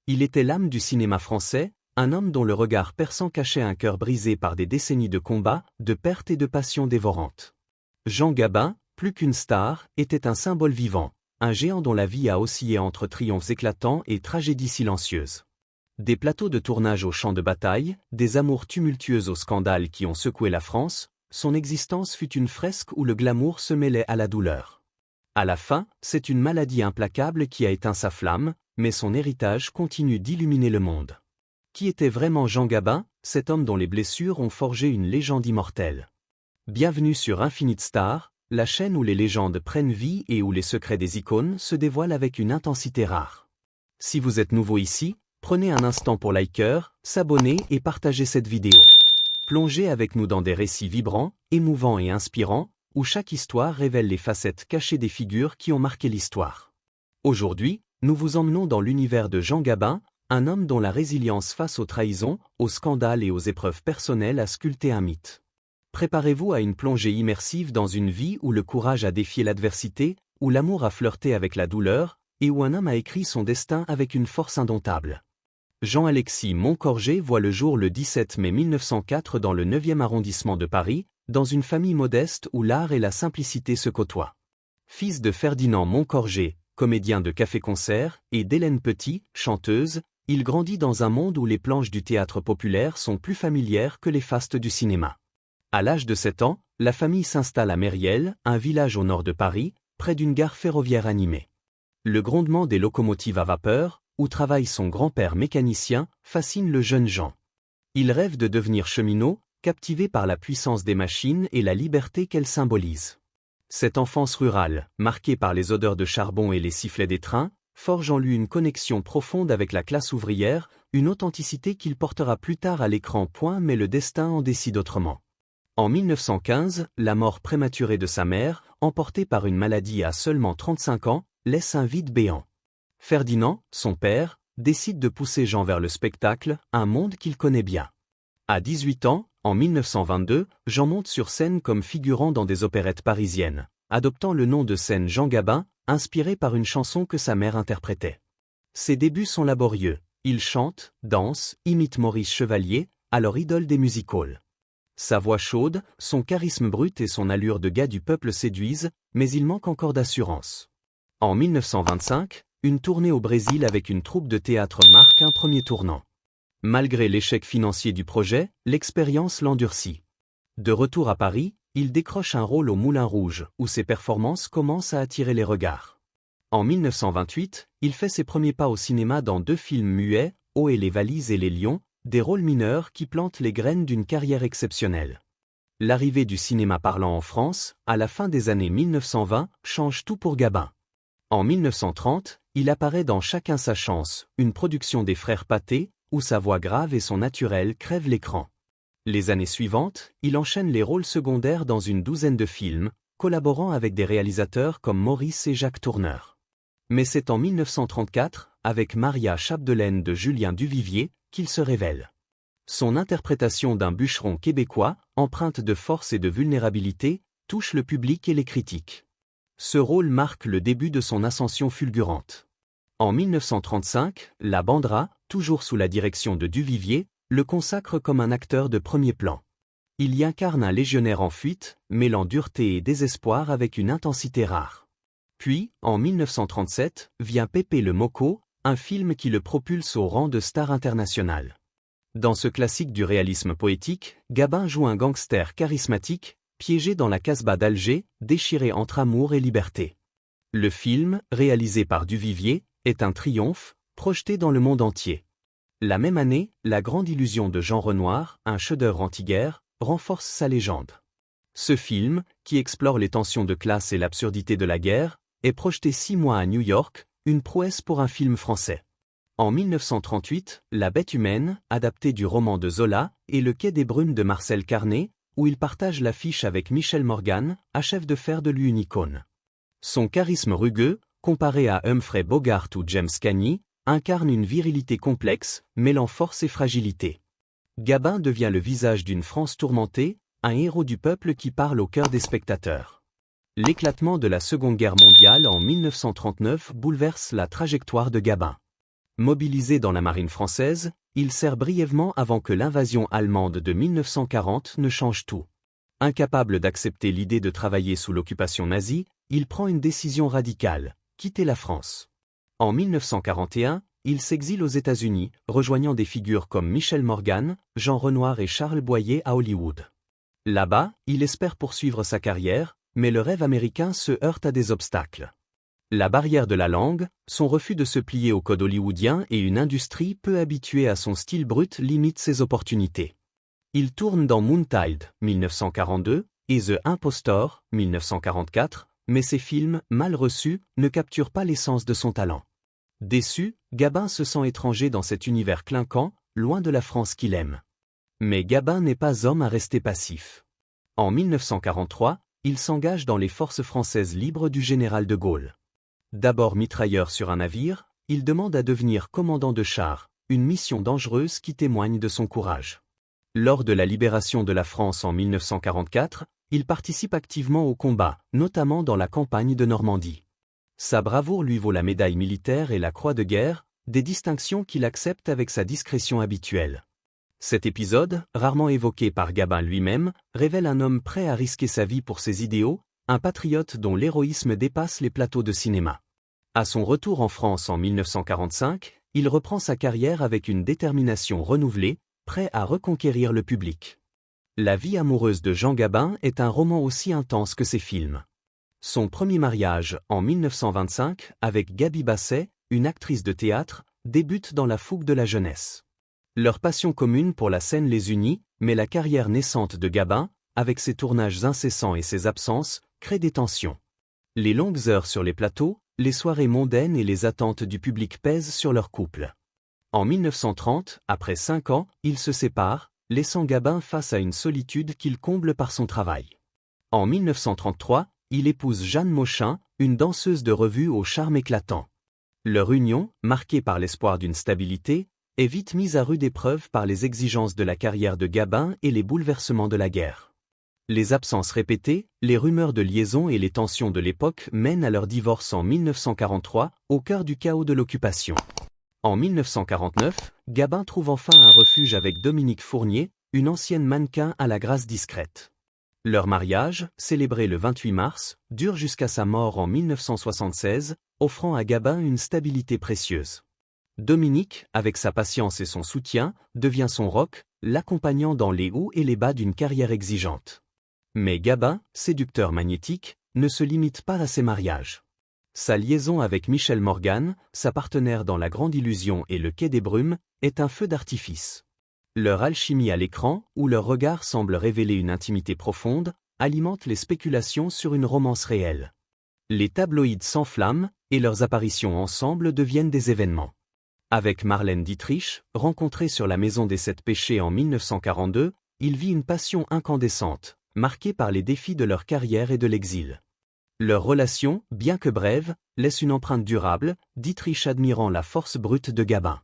Il était l'âme du cinéma français, un homme dont le regard perçant cachait un cœur brisé par des décennies de combats, de pertes et de passions dévorantes. Jean Gabin, plus qu'une star, était un symbole vivant, un géant dont la vie a oscillé entre triomphes éclatants et tragédies silencieuses. Des plateaux de tournage aux champs de bataille, des amours tumultueuses aux scandales qui ont secoué la France, son existence fut une fresque où le glamour se mêlait à la douleur. À la fin, c'est une maladie implacable qui a éteint sa flamme, mais son héritage continue d'illuminer le monde. Qui était vraiment Jean Gabin, cet homme dont les blessures ont forgé une légende immortelle? Bienvenue sur Infinite Star, la chaîne où les légendes prennent vie et où les secrets des icônes se dévoilent avec une intensité rare. Si vous êtes nouveau ici, prenez un instant pour liker, s'abonner et partager cette vidéo. Plongez avec nous dans des récits vibrants, émouvants et inspirants, où chaque histoire révèle les facettes cachées des figures qui ont marqué l'histoire. Aujourd'hui, nous vous emmenons dans l'univers de Jean Gabin, un homme dont la résilience face aux trahisons, aux scandales et aux épreuves personnelles a sculpté un mythe. Préparez-vous à une plongée immersive dans une vie où le courage a défié l'adversité, où l'amour a flirté avec la douleur, et où un homme a écrit son destin avec une force indomptable. Jean-Alexis Moncorgé voit le jour le 17 mai 1904 dans le 9e arrondissement de Paris, dans une famille modeste où l'art et la simplicité se côtoient. Fils de Ferdinand Moncorgé, comédien de café-concert, et d'Hélène Petit, chanteuse, il grandit dans un monde où les planches du théâtre populaire sont plus familières que les fastes du cinéma. À l'âge de 7 ans, la famille s'installe à Mériel, un village au nord de Paris, près d'une gare ferroviaire animée. Le grondement des locomotives à vapeur, où travaille son grand-père mécanicien, fascine le jeune Jean. Il rêve de devenir cheminot, captivé par la puissance des machines et la liberté qu'elles symbolisent. Cette enfance rurale, marquée par les odeurs de charbon et les sifflets des trains, forge en lui une connexion profonde avec la classe ouvrière, une authenticité qu'il portera plus tard à l'écran. Mais le destin en décide autrement. En 1915, la mort prématurée de sa mère, emportée par une maladie à seulement 35 ans, laisse un vide béant. Ferdinand, son père, décide de pousser Jean vers le spectacle, un monde qu'il connaît bien. À 18 ans, en 1922, Jean monte sur scène comme figurant dans des opérettes parisiennes, adoptant le nom de scène Jean Gabin, inspiré par une chanson que sa mère interprétait. Ses débuts sont laborieux, il chante, danse, imite Maurice Chevalier, alors idole des music-halls. Sa voix chaude, son charisme brut et son allure de gars du peuple séduisent, mais il manque encore d'assurance. En 1925, une tournée au Brésil avec une troupe de théâtre marque un premier tournant. Malgré l'échec financier du projet, l'expérience l'endurcit. De retour à Paris, il décroche un rôle au Moulin Rouge, où ses performances commencent à attirer les regards. En 1928, il fait ses premiers pas au cinéma dans 2 films muets, Oh et les valises et les lions, des rôles mineurs qui plantent les graines d'une carrière exceptionnelle. L'arrivée du cinéma parlant en France, à la fin des années 1920, change tout pour Gabin. En 1930, il apparaît dans Chacun sa chance, une production des frères Pathé, où sa voix grave et son naturel crèvent l'écran. Les années suivantes, il enchaîne les rôles secondaires dans une 12aine de films, collaborant avec des réalisateurs comme Maurice et Jacques Tourneur. Mais c'est en 1934, avec Maria Chapdelaine de Julien Duvivier, qu'il se révèle. Son interprétation d'un bûcheron québécois, empreinte de force et de vulnérabilité, touche le public et les critiques. Ce rôle marque le début de son ascension fulgurante. En 1935, la Bandera, toujours sous la direction de Duvivier, le consacre comme un acteur de premier plan. Il y incarne un légionnaire en fuite, mêlant dureté et désespoir avec une intensité rare. Puis, en 1937, vient Pépé le Moco, un film qui le propulse au rang de star internationale. Dans ce classique du réalisme poétique, Gabin joue un gangster charismatique, piégé dans la Casbah d'Alger, déchiré entre amour et liberté. Le film, réalisé par Duvivier, est un triomphe, projeté dans le monde entier. La même année, La Grande Illusion de Jean Renoir, un chef-d'œuvre anti-guerre, renforce sa légende. Ce film, qui explore les tensions de classe et l'absurdité de la guerre, est projeté 6 mois à New York, une prouesse pour un film français. En 1938, La Bête humaine, adapté du roman de Zola, et Le Quai des Brumes de Marcel Carné, où il partage l'affiche avec Michel Morgan, achève de faire de lui une icône. Son charisme rugueux, comparé à Humphrey Bogart ou James Cagney, incarne une virilité complexe, mêlant force et fragilité. Gabin devient le visage d'une France tourmentée, un héros du peuple qui parle au cœur des spectateurs. L'éclatement de la Seconde Guerre mondiale en 1939 bouleverse la trajectoire de Gabin. Mobilisé dans la marine française, il sert brièvement avant que l'invasion allemande de 1940 ne change tout. Incapable d'accepter l'idée de travailler sous l'occupation nazie, il prend une décision radicale, quitter la France. En 1941, il s'exile aux États-Unis, rejoignant des figures comme Michel Morgan, Jean Renoir et Charles Boyer à Hollywood. Là-bas, il espère poursuivre sa carrière, mais le rêve américain se heurte à des obstacles. La barrière de la langue, son refus de se plier au code hollywoodien et une industrie peu habituée à son style brut limitent ses opportunités. Il tourne dans Moontide, 1942, et The Impostor, 1944, mais ses films, mal reçus, ne capturent pas l'essence de son talent. Déçu, Gabin se sent étranger dans cet univers clinquant, loin de la France qu'il aime. Mais Gabin n'est pas homme à rester passif. En 1943, il s'engage dans les forces françaises libres du général de Gaulle. D'abord mitrailleur sur un navire, il demande à devenir commandant de char, une mission dangereuse qui témoigne de son courage. Lors de la libération de la France en 1944, il participe activement au combat, notamment dans la campagne de Normandie. Sa bravoure lui vaut la médaille militaire et la croix de guerre, des distinctions qu'il accepte avec sa discrétion habituelle. Cet épisode, rarement évoqué par Gabin lui-même, révèle un homme prêt à risquer sa vie pour ses idéaux, un patriote dont l'héroïsme dépasse les plateaux de cinéma. À son retour en France en 1945, il reprend sa carrière avec une détermination renouvelée, prêt à reconquérir le public. La vie amoureuse de Jean Gabin est un roman aussi intense que ses films. Son premier mariage, en 1925, avec Gaby Basset, une actrice de théâtre, débute dans la fougue de la jeunesse. Leur passion commune pour la scène les unit, mais la carrière naissante de Gabin, avec ses tournages incessants et ses absences, crée des tensions. Les longues heures sur les plateaux, les soirées mondaines et les attentes du public pèsent sur leur couple. En 1930, après 5 ans, ils se séparent, laissant Gabin face à une solitude qu'il comble par son travail. En 1933, il épouse Jeanne Mauchin, une danseuse de revue au charme éclatant. Leur union, marquée par l'espoir d'une stabilité, est vite mise à rude épreuve par les exigences de la carrière de Gabin et les bouleversements de la guerre. Les absences répétées, les rumeurs de liaison et les tensions de l'époque mènent à leur divorce en 1943, au cœur du chaos de l'occupation. En 1949, Gabin trouve enfin un refuge avec Dominique Fournier, une ancienne mannequin à la grâce discrète. Leur mariage, célébré le 28 mars, dure jusqu'à sa mort en 1976, offrant à Gabin une stabilité précieuse. Dominique, avec sa patience et son soutien, devient son roc, l'accompagnant dans les hauts et les bas d'une carrière exigeante. Mais Gabin, séducteur magnétique, ne se limite pas à ses mariages. Sa liaison avec Michel Morgan, sa partenaire dans La Grande Illusion et Le Quai des Brumes, est un feu d'artifice. Leur alchimie à l'écran, où leur regard semble révéler une intimité profonde, alimente les spéculations sur une romance réelle. Les tabloïds s'enflamment, et leurs apparitions ensemble deviennent des événements. Avec Marlène Dietrich, rencontrée sur la Maison des Sept Péchés en 1942, il vit une passion incandescente, marquée par les défis de leur carrière et de l'exil. Leur relation, bien que brève, laisse une empreinte durable, Dietrich admirant la force brute de Gabin.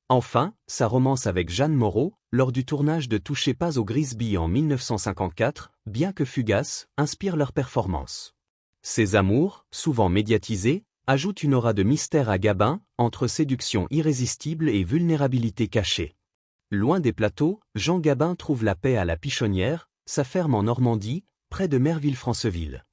Enfin, sa romance avec Jeanne Moreau, lors du tournage de Touchez pas au Grisby en 1954, bien que fugace, inspire leur performance. Ces amours, souvent médiatisés, ajoutent une aura de mystère à Gabin, entre séduction irrésistible et vulnérabilité cachée. Loin des plateaux, Jean Gabin trouve la paix à la Pichonnière, sa ferme en Normandie, près de Merville-Franceville.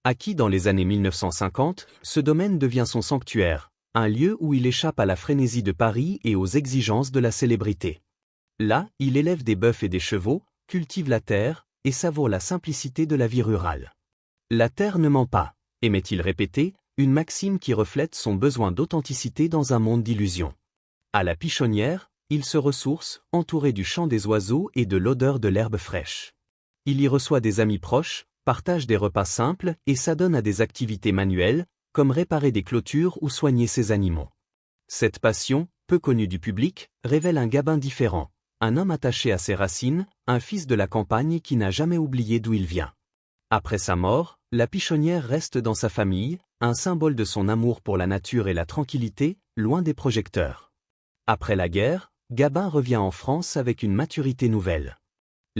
Acquis dans les années 1950, ce domaine devient son sanctuaire, un lieu où il échappe à la frénésie de Paris et aux exigences de la célébrité. Là, il élève des bœufs et des chevaux, cultive la terre, et savoure la simplicité de la vie rurale. La terre ne ment pas, aimait-il répéter, une maxime qui reflète son besoin d'authenticité dans un monde d'illusions. À la Pichonnière, il se ressource, entouré du chant des oiseaux et de l'odeur de l'herbe fraîche. Il y reçoit des amis proches, partage des repas simples et s'adonne à des activités manuelles, comme réparer des clôtures ou soigner ses animaux. Cette passion, peu connue du public, révèle un Gabin différent, un homme attaché à ses racines, un fils de la campagne qui n'a jamais oublié d'où il vient. Après sa mort, la Pichonnière reste dans sa famille, un symbole de son amour pour la nature et la tranquillité, loin des projecteurs. Après la guerre, Gabin revient en France avec une maturité nouvelle.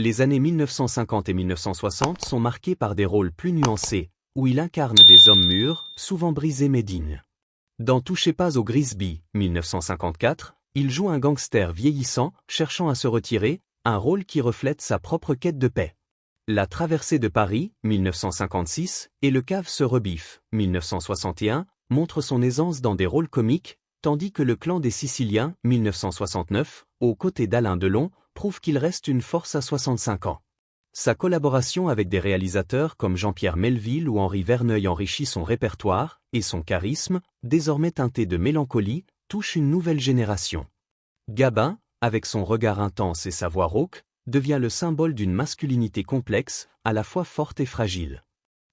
Les années 1950 et 1960 sont marquées par des rôles plus nuancés, où il incarne des hommes mûrs, souvent brisés mais dignes. Dans Touchez pas au Grisby, 1954, il joue un gangster vieillissant, cherchant à se retirer, un rôle qui reflète sa propre quête de paix. La Traversée de Paris, 1956, et Le Cave se rebiffe, 1961, montrent son aisance dans des rôles comiques, tandis que Le Clan des Siciliens, 1969, aux côtés d'Alain Delon, prouve qu'il reste une force à 65 ans. Sa collaboration avec des réalisateurs comme Jean-Pierre Melville ou Henri Verneuil enrichit son répertoire, et son charisme, désormais teinté de mélancolie, touche une nouvelle génération. Gabin, avec son regard intense et sa voix rauque, devient le symbole d'une masculinité complexe, à la fois forte et fragile.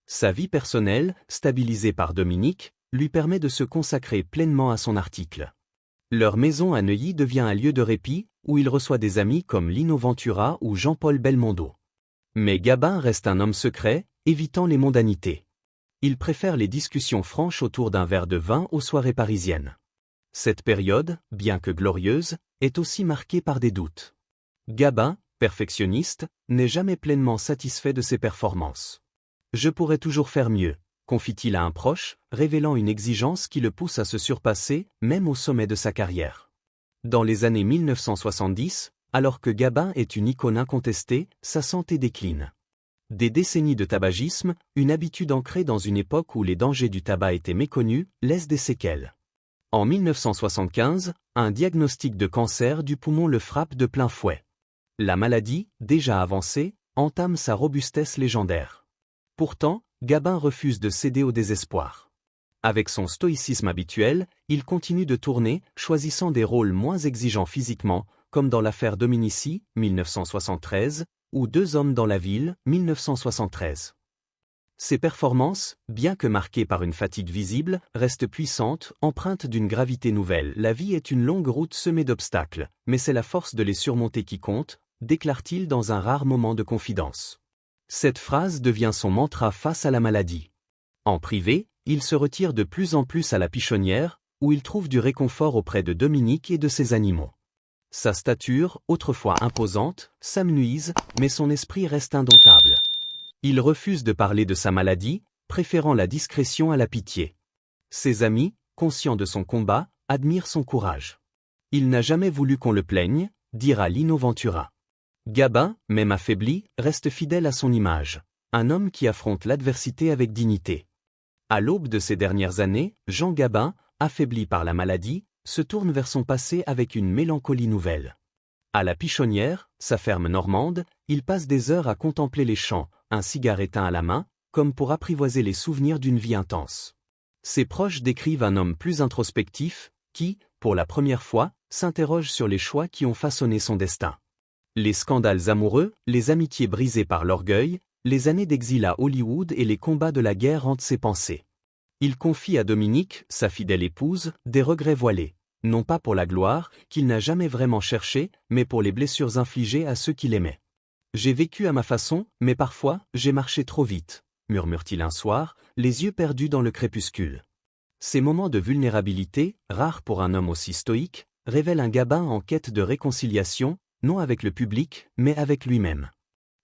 Sa vie personnelle, stabilisée par Dominique, lui permet de se consacrer pleinement à son article. Leur maison à Neuilly devient un lieu de répit, où il reçoit des amis comme Lino Ventura ou Jean-Paul Belmondo. Mais Gabin reste un homme secret, évitant les mondanités. Il préfère les discussions franches autour d'un verre de vin aux soirées parisiennes. Cette période, bien que glorieuse, est aussi marquée par des doutes. Gabin, perfectionniste, n'est jamais pleinement satisfait de ses performances. « Je pourrais toujours faire mieux », confie-t-il à un proche, révélant une exigence qui le pousse à se surpasser, même au sommet de sa carrière. Dans les années 1970, alors que Gabin est une icône incontestée, sa santé décline. Des décennies de tabagisme, une habitude ancrée dans une époque où les dangers du tabac étaient méconnus, laissent des séquelles. En 1975, un diagnostic de cancer du poumon le frappe de plein fouet. La maladie, déjà avancée, entame sa robustesse légendaire. Pourtant, Gabin refuse de céder au désespoir. Avec son stoïcisme habituel, il continue de tourner, choisissant des rôles moins exigeants physiquement, comme dans l'affaire Dominici, 1973, ou Deux hommes dans la ville, 1973. Ses performances, bien que marquées par une fatigue visible, restent puissantes, empreintes d'une gravité nouvelle. La vie est une longue route semée d'obstacles, mais c'est la force de les surmonter qui compte, déclare-t-il dans un rare moment de confidence. Cette phrase devient son mantra face à la maladie. En privé, il se retire de plus en plus à la Pichonnière, où il trouve du réconfort auprès de Dominique et de ses animaux. Sa stature, autrefois imposante, s'amenuise, mais son esprit reste indomptable. Il refuse de parler de sa maladie, préférant la discrétion à la pitié. Ses amis, conscients de son combat, admirent son courage. Il n'a jamais voulu qu'on le plaigne, dira Lino Ventura. Gabin, même affaibli, reste fidèle à son image. Un homme qui affronte l'adversité avec dignité. À l'aube de ces dernières années, Jean Gabin, affaibli par la maladie, se tourne vers son passé avec une mélancolie nouvelle. À la Pichonnière, sa ferme normande, il passe des heures à contempler les champs, un cigare éteint à la main, comme pour apprivoiser les souvenirs d'une vie intense. Ses proches décrivent un homme plus introspectif, qui, pour la première fois, s'interroge sur les choix qui ont façonné son destin. Les scandales amoureux, les amitiés brisées par l'orgueil, les années d'exil à Hollywood et les combats de la guerre hantent ses pensées. Il confie à Dominique, sa fidèle épouse, des regrets voilés, non pas pour la gloire, qu'il n'a jamais vraiment cherchée, mais pour les blessures infligées à ceux qu'il aimait. « J'ai vécu à ma façon, mais parfois, j'ai marché trop vite », murmure-t-il un soir, les yeux perdus dans le crépuscule. Ces moments de vulnérabilité, rares pour un homme aussi stoïque, révèlent un Gabin en quête de réconciliation, non avec le public, mais avec lui-même.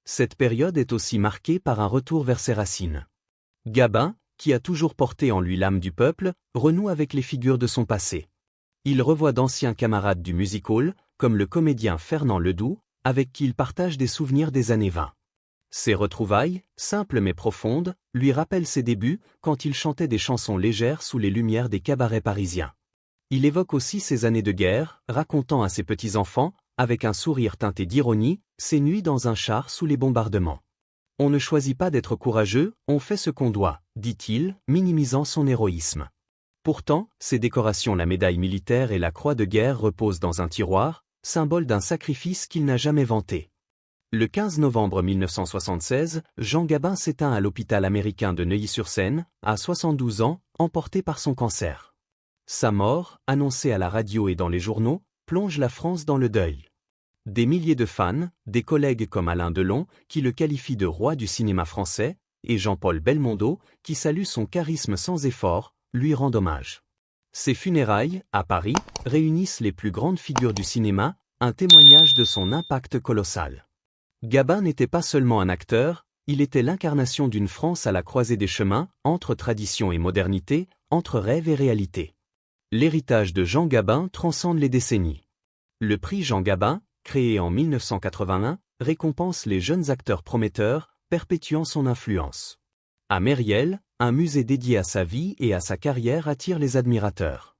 Cette période est aussi marquée par un retour vers ses racines. Gabin, qui a toujours porté en lui l'âme du peuple, renoue avec les figures de son passé. Il revoit d'anciens camarades du music-hall, comme le comédien Fernand Ledoux, avec qui il partage des souvenirs des années 20. Ces retrouvailles, simples mais profondes, lui rappellent ses débuts, quand il chantait des chansons légères sous les lumières des cabarets parisiens. Il évoque aussi ses années de guerre, racontant à ses petits-enfants, avec un sourire teinté d'ironie, ses nuits dans un char sous les bombardements. « On ne choisit pas d'être courageux, on fait ce qu'on doit », dit-il, minimisant son héroïsme. Pourtant, ses décorations, la médaille militaire et la croix de guerre reposent dans un tiroir, symbole d'un sacrifice qu'il n'a jamais vanté. Le 15 novembre 1976, Jean Gabin s'éteint à l'hôpital américain de Neuilly-sur-Seine, à 72 ans, emporté par son cancer. Sa mort, annoncée à la radio et dans les journaux, plonge la France dans le deuil. Des milliers de fans, des collègues comme Alain Delon, qui le qualifient de roi du cinéma français, et Jean-Paul Belmondo, qui salue son charisme sans effort, lui rendent hommage. Ses funérailles, à Paris, réunissent les plus grandes figures du cinéma, un témoignage de son impact colossal. Gabin n'était pas seulement un acteur, il était l'incarnation d'une France à la croisée des chemins, entre tradition et modernité, entre rêve et réalité. L'héritage de Jean Gabin transcende les décennies. Le prix Jean Gabin, créé en 1981, récompense les jeunes acteurs prometteurs, perpétuant son influence. À Mériel, un musée dédié à sa vie et à sa carrière attire les admirateurs.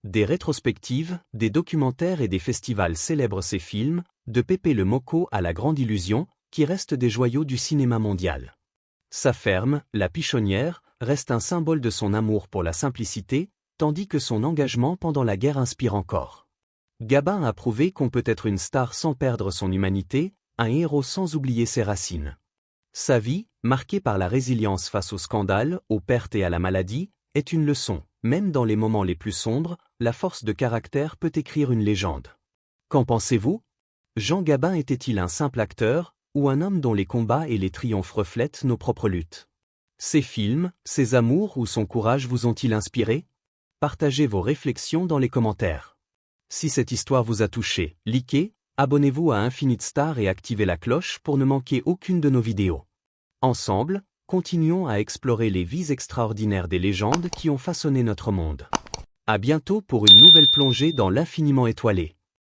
Des rétrospectives, des documentaires et des festivals célèbrent ses films, de Pépé le Moko à La Grande Illusion, qui restent des joyaux du cinéma mondial. Sa ferme, La Pichonnière, reste un symbole de son amour pour la simplicité, tandis que son engagement pendant la guerre inspire encore. Gabin a prouvé qu'on peut être une star sans perdre son humanité, un héros sans oublier ses racines. Sa vie, marquée par la résilience face aux scandales, aux pertes et à la maladie, est une leçon. Même dans les moments les plus sombres, la force de caractère peut écrire une légende. Qu'en pensez-vous? Jean Gabin était-il un simple acteur, ou un homme dont les combats et les triomphes reflètent nos propres luttes? Ses films, ses amours ou son courage vous ont-ils inspiré? Partagez vos réflexions dans les commentaires. Si cette histoire vous a touché, likez, abonnez-vous à Infinite Star et activez la cloche pour ne manquer aucune de nos vidéos. Ensemble, continuons à explorer les vies extraordinaires des légendes qui ont façonné notre monde. À bientôt pour une nouvelle plongée dans l'infiniment étoilé.